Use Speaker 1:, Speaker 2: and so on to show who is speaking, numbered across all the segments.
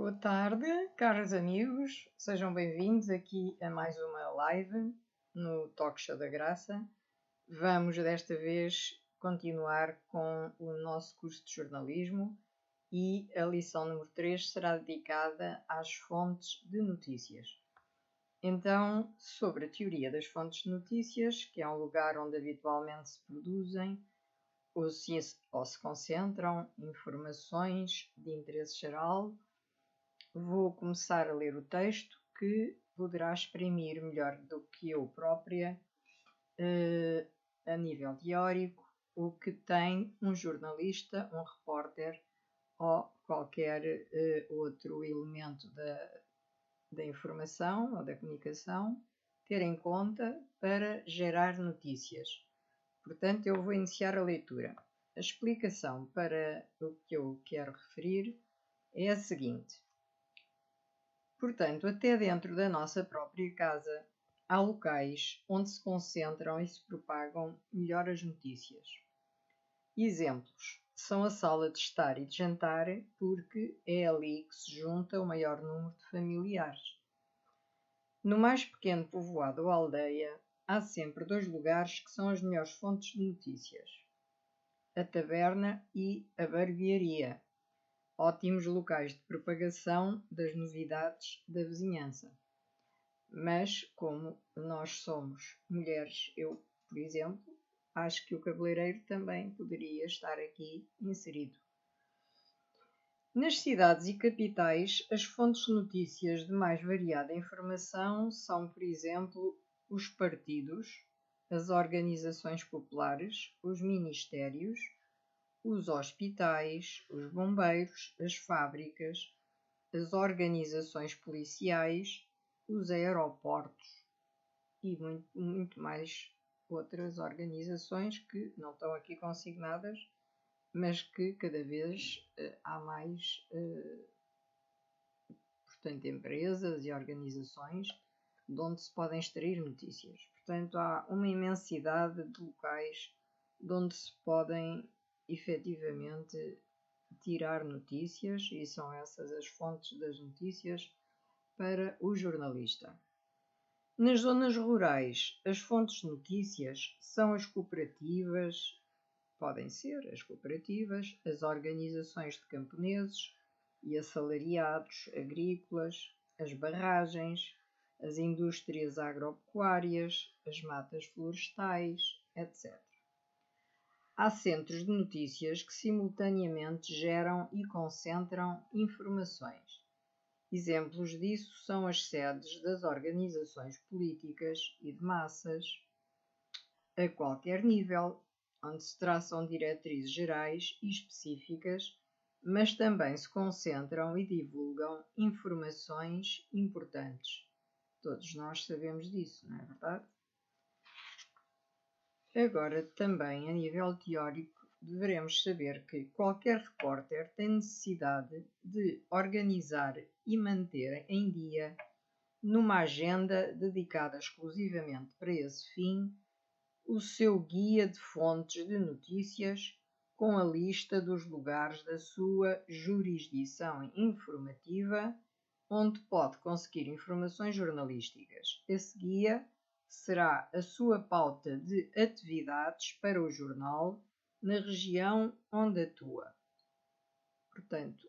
Speaker 1: Boa tarde, caros amigos, sejam bem-vindos aqui a mais uma live no Talk Show da Graça. Vamos desta vez continuar com o nosso curso de jornalismo e a lição número 3 será dedicada às fontes de notícias. Então, sobre a teoria das fontes de notícias, que é um lugar onde habitualmente se produzem ou se concentram informações de interesse geral, vou começar a ler o texto que poderá exprimir melhor do que eu própria, a nível teórico, o que tem um jornalista, um repórter ou qualquer outro elemento da informação ou da comunicação ter em conta para gerar notícias. Portanto, eu vou iniciar a leitura. A explicação para o que eu quero referir é a seguinte. Portanto, até dentro da nossa própria casa, há locais onde se concentram e se propagam melhor as notícias. Exemplos são a sala de estar e de jantar, porque é ali que se junta o maior número de familiares. No mais pequeno povoado ou aldeia, há sempre dois lugares que são as melhores fontes de notícias: a taberna e a barbearia. Ótimos locais de propagação das novidades da vizinhança. Mas, como nós somos mulheres, eu, por exemplo, acho que o cabeleireiro também poderia estar aqui inserido. Nas cidades e capitais, as fontes de notícias de mais variada informação são, por exemplo, os partidos, as organizações populares, os ministérios, os hospitais, os bombeiros, as fábricas, as organizações policiais, os aeroportos e muito mais outras organizações que não estão aqui consignadas, mas que cada vez há mais, portanto, empresas e organizações de onde se podem extrair notícias. Portanto, há uma imensidade de locais de onde se podem efetivamente tirar notícias, e são essas as fontes das notícias para o jornalista. Nas zonas rurais, as fontes de notícias são as cooperativas, podem ser as cooperativas, as organizações de camponeses e assalariados agrícolas, as barragens, as indústrias agropecuárias, as matas florestais, etc. Há centros de notícias que simultaneamente geram e concentram informações. Exemplos disso são as sedes das organizações políticas e de massas, a qualquer nível, onde se traçam diretrizes gerais e específicas, mas também se concentram e divulgam informações importantes. Todos nós sabemos disso, não é verdade? Agora, também a nível teórico, deveremos saber que qualquer repórter tem necessidade de organizar e manter em dia, numa agenda dedicada exclusivamente para esse fim, o seu guia de fontes de notícias com a lista dos lugares da sua jurisdição informativa onde pode conseguir informações jornalísticas. Esse guia será a sua pauta de atividades para o jornal na região onde atua. Portanto,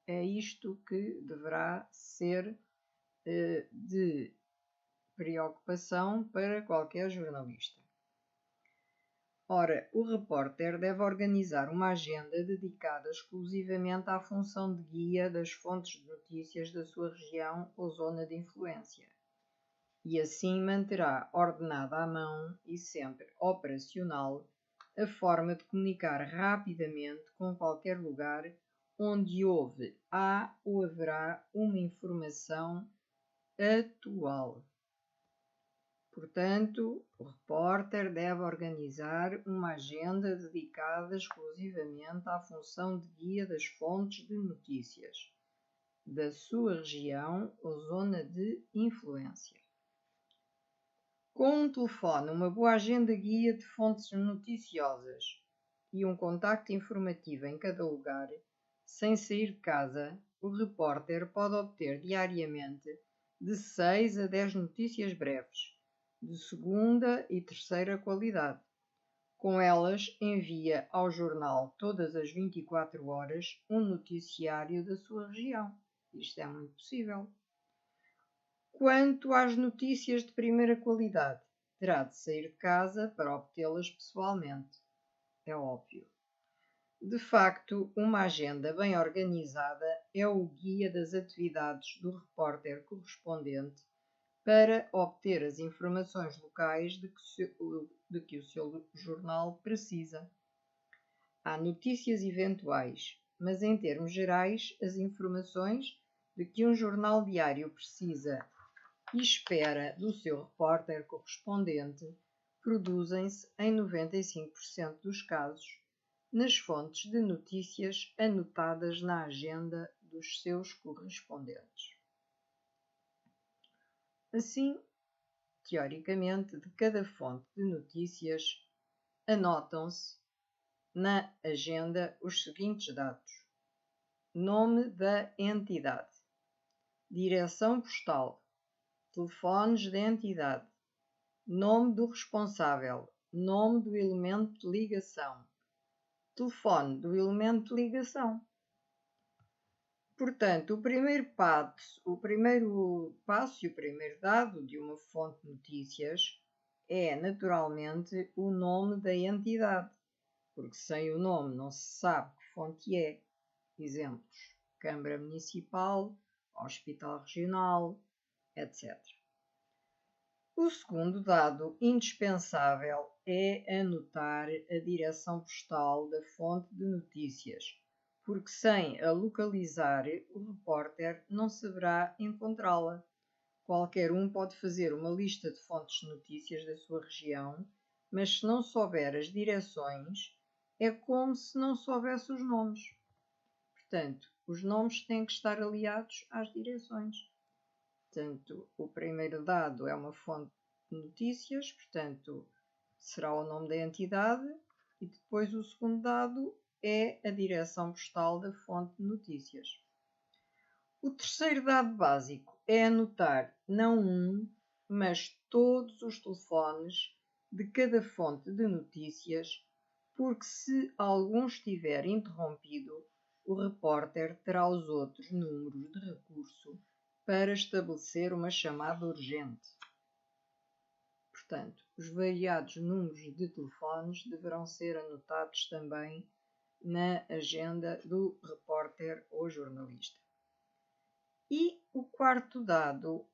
Speaker 1: é isto que deverá ser de preocupação para qualquer jornalista. Ora, o repórter deve organizar uma agenda dedicada exclusivamente à função de guia das fontes de notícias da sua região ou zona de influência, e assim manterá ordenada à mão e sempre operacional a forma de comunicar rapidamente com qualquer lugar onde há ou haverá uma informação atual. Portanto, o repórter deve organizar uma agenda dedicada exclusivamente à função de guia das fontes de notícias da sua região ou zona de influência. Com um telefone, uma boa agenda guia de fontes noticiosas e um contacto informativo em cada lugar, sem sair de casa, o repórter pode obter diariamente de 6 a 10 notícias breves, de segunda e terceira qualidade. Com elas, envia ao jornal todas as 24 horas um noticiário da sua região. Isto é muito possível. Quanto às notícias de primeira qualidade, terá de sair de casa para obtê-las pessoalmente. É óbvio. De facto, uma agenda bem organizada é o guia das atividades do repórter correspondente para obter as informações locais de que o seu jornal precisa. Há notícias eventuais, mas em termos gerais, as informações de que um jornal diário precisa e espera do seu repórter correspondente produzem-se, em 95% dos casos, nas fontes de notícias anotadas na agenda dos seus correspondentes. Assim, teoricamente, de cada fonte de notícias, anotam-se na agenda os seguintes dados: nome da entidade, direção postal, telefones da entidade, nome do responsável, nome do elemento de ligação, telefone do elemento de ligação. Portanto, o primeiro passo e o primeiro dado de uma fonte de notícias é, naturalmente, o nome da entidade, porque sem o nome não se sabe que fonte é. Exemplos: Câmara Municipal, Hospital Regional, etc. O segundo dado indispensável é anotar a direção postal da fonte de notícias, porque sem a localizar, o repórter não saberá encontrá-la. Qualquer um pode fazer uma lista de fontes de notícias da sua região, mas se não souber as direções, é como se não soubesse os nomes. Portanto, os nomes têm que estar aliados às direções. Portanto, o primeiro dado é uma fonte de notícias, portanto, será o nome da entidade, e depois o segundo dado é a direção postal da fonte de notícias. O terceiro dado básico é anotar não um, mas todos os telefones de cada fonte de notícias, porque se algum estiver interrompido, o repórter terá os outros números de recurso para estabelecer uma chamada urgente. Portanto, os variados números de telefones deverão ser anotados também na agenda do repórter ou jornalista. E o quarto dado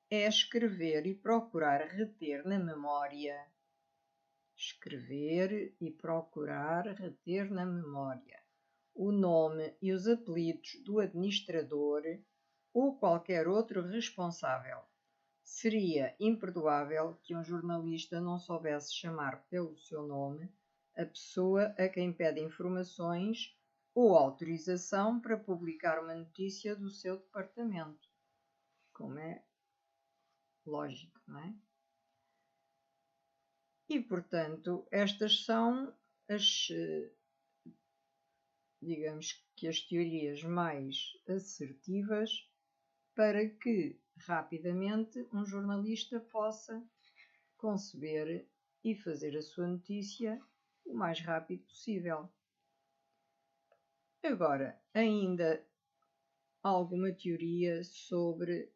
Speaker 1: é escrever e procurar reter na memória. Escrever e procurar reter na memória o nome e os apelidos do administrador ou qualquer outro responsável. Seria imperdoável que um jornalista não soubesse chamar pelo seu nome a pessoa a quem pede informações ou autorização para publicar uma notícia do seu departamento. Como é lógico, não é? E, portanto, estas são digamos que as teorias mais assertivas para que rapidamente um jornalista possa conceber e fazer a sua notícia o mais rápido possível. Agora, ainda alguma teoria sobre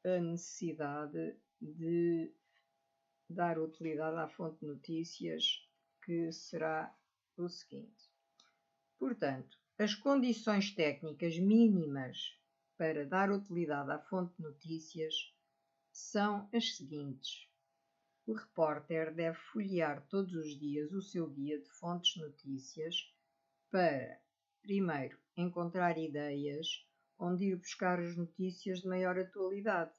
Speaker 1: a necessidade de dar utilidade à fonte de notícias, que será o seguinte. Portanto, as condições técnicas mínimas para dar utilidade à fonte de notícias são as seguintes. O repórter deve folhear todos os dias o seu guia de fontes de notícias para, primeiro, encontrar ideias onde ir buscar as notícias de maior atualidade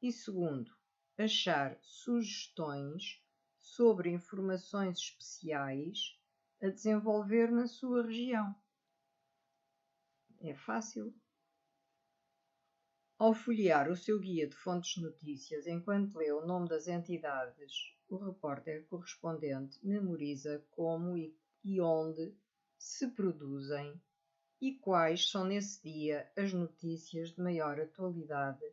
Speaker 1: e, segundo, achar sugestões sobre informações especiais a desenvolver na sua região. É fácil. Ao folhear o seu guia de fontes de notícias enquanto lê o nome das entidades, o repórter correspondente memoriza como e onde se produzem e quais são nesse dia as notícias de maior atualidade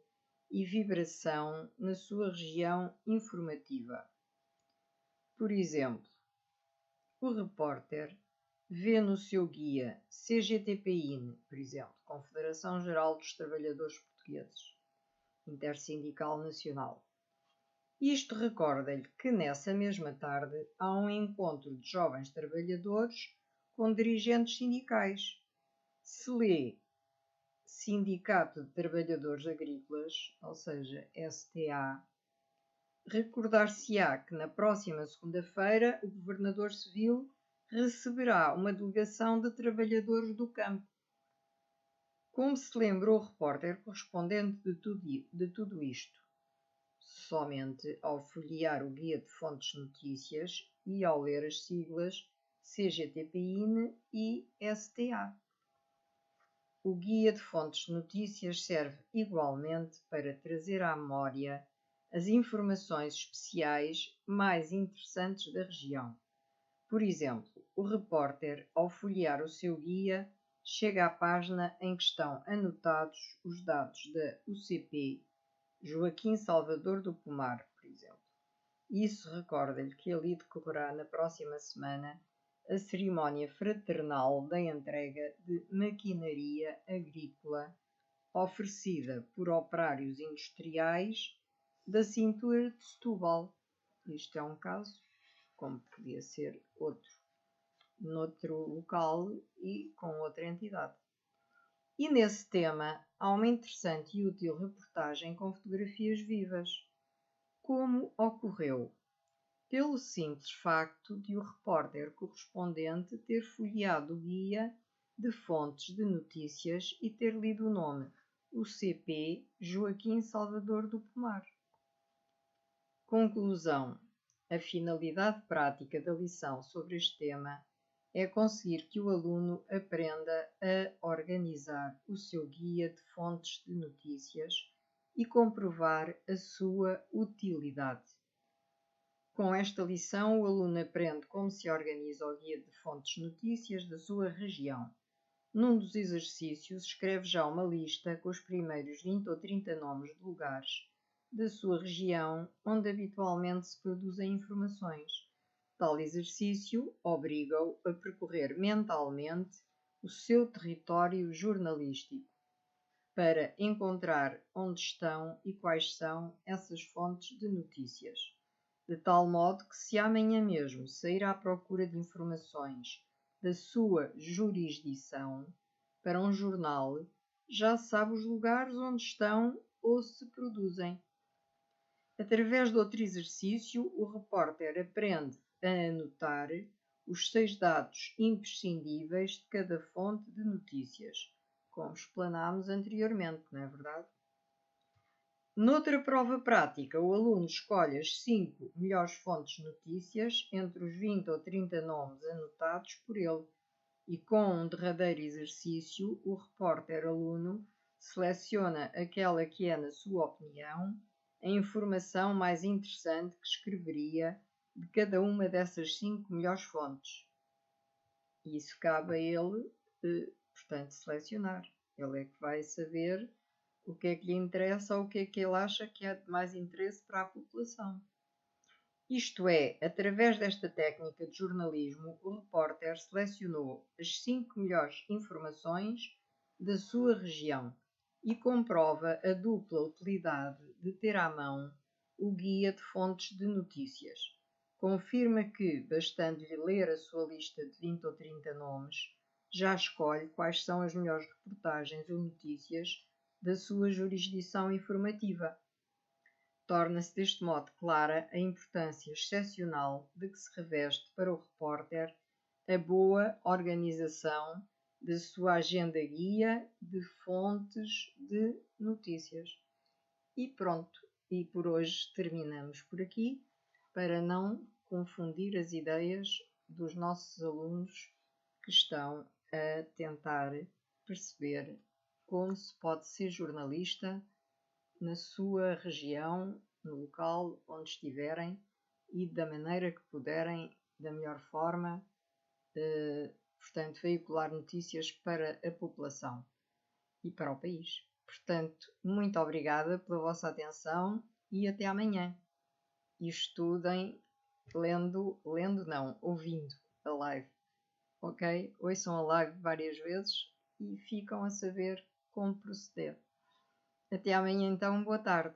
Speaker 1: e vibração na sua região informativa. Por exemplo, o repórter vê no seu guia CGTPIN, por exemplo, Confederação Geral dos Trabalhadores Portugueses, Intersindical Nacional. Isto recorda-lhe que nessa mesma tarde há um encontro de jovens trabalhadores com dirigentes sindicais. Se lê Sindicato de Trabalhadores Agrícolas, ou seja, STA, recordar-se-á que na próxima segunda-feira o Governador Civil receberá uma delegação de trabalhadores do campo. Como se lembrou o repórter correspondente de tudo isto? Somente ao folhear o Guia de Fontes de Notícias e ao ler as siglas CGTPIN e STA. O Guia de Fontes de Notícias serve igualmente para trazer à memória as informações especiais mais interessantes da região. Por exemplo, o repórter, ao folhear o seu guia, chega à página em que estão anotados os dados da UCP Joaquim Salvador do Pomar, por exemplo. Isso recorda-lhe que ali decorrerá na próxima semana a cerimónia fraternal da entrega de maquinaria agrícola oferecida por operários industriais da cintura de Setúbal. Isto é um caso, como podia ser outro, noutro local e com outra entidade. E nesse tema há uma interessante e útil reportagem com fotografias vivas. Como ocorreu? Pelo simples facto de o repórter correspondente ter folheado o guia de fontes de notícias e ter lido o nome, o CP Joaquim Salvador do Pomar. Conclusão. A finalidade prática da lição sobre este tema é conseguir que o aluno aprenda a organizar o seu guia de fontes de notícias e comprovar a sua utilidade. Com esta lição, o aluno aprende como se organiza o guia de fontes de notícias da sua região. Num dos exercícios, escreve já uma lista com os primeiros 20 ou 30 nomes de lugares da sua região onde habitualmente se produzem informações. Tal exercício obriga-o a percorrer mentalmente o seu território jornalístico para encontrar onde estão e quais são essas fontes de notícias. De tal modo que, se amanhã mesmo sair à procura de informações da sua jurisdição para um jornal, já sabe os lugares onde estão ou se produzem. Através de outro exercício, o repórter aprende a anotar os 6 dados imprescindíveis de cada fonte de notícias, como explanámos anteriormente, não é verdade? Noutra prova prática, o aluno escolhe as 5 melhores fontes de notícias entre os 20 ou 30 nomes anotados por ele e, com um derradeiro exercício, o repórter aluno seleciona aquela que é, na sua opinião, a informação mais interessante que escreveria de cada uma dessas 5 melhores fontes. E isso cabe a ele, portanto, selecionar. Ele é que vai saber o que é que lhe interessa ou o que é que ele acha que é de mais interesse para a população. Isto é, através desta técnica de jornalismo, o repórter selecionou as 5 melhores informações da sua região e comprova a dupla utilidade de ter à mão o guia de fontes de notícias. Confirma que, bastando-lhe ler a sua lista de 20 ou 30 nomes, já escolhe quais são as melhores reportagens ou notícias da sua jurisdição informativa. Torna-se deste modo clara a importância excepcional de que se reveste para o repórter a boa organização da sua agenda guia de fontes de notícias. E pronto, e por hoje terminamos por aqui, para não confundir as ideias dos nossos alunos que estão a tentar perceber como se pode ser jornalista na sua região, no local onde estiverem e da maneira que puderem, da melhor forma, portanto, veicular notícias para a população e para o país. Portanto, muito obrigada pela vossa atenção e até amanhã. E estudem lendo não, ouvindo a live, ok? Ouçam a live várias vezes e ficam a saber como proceder. Até amanhã então, boa tarde.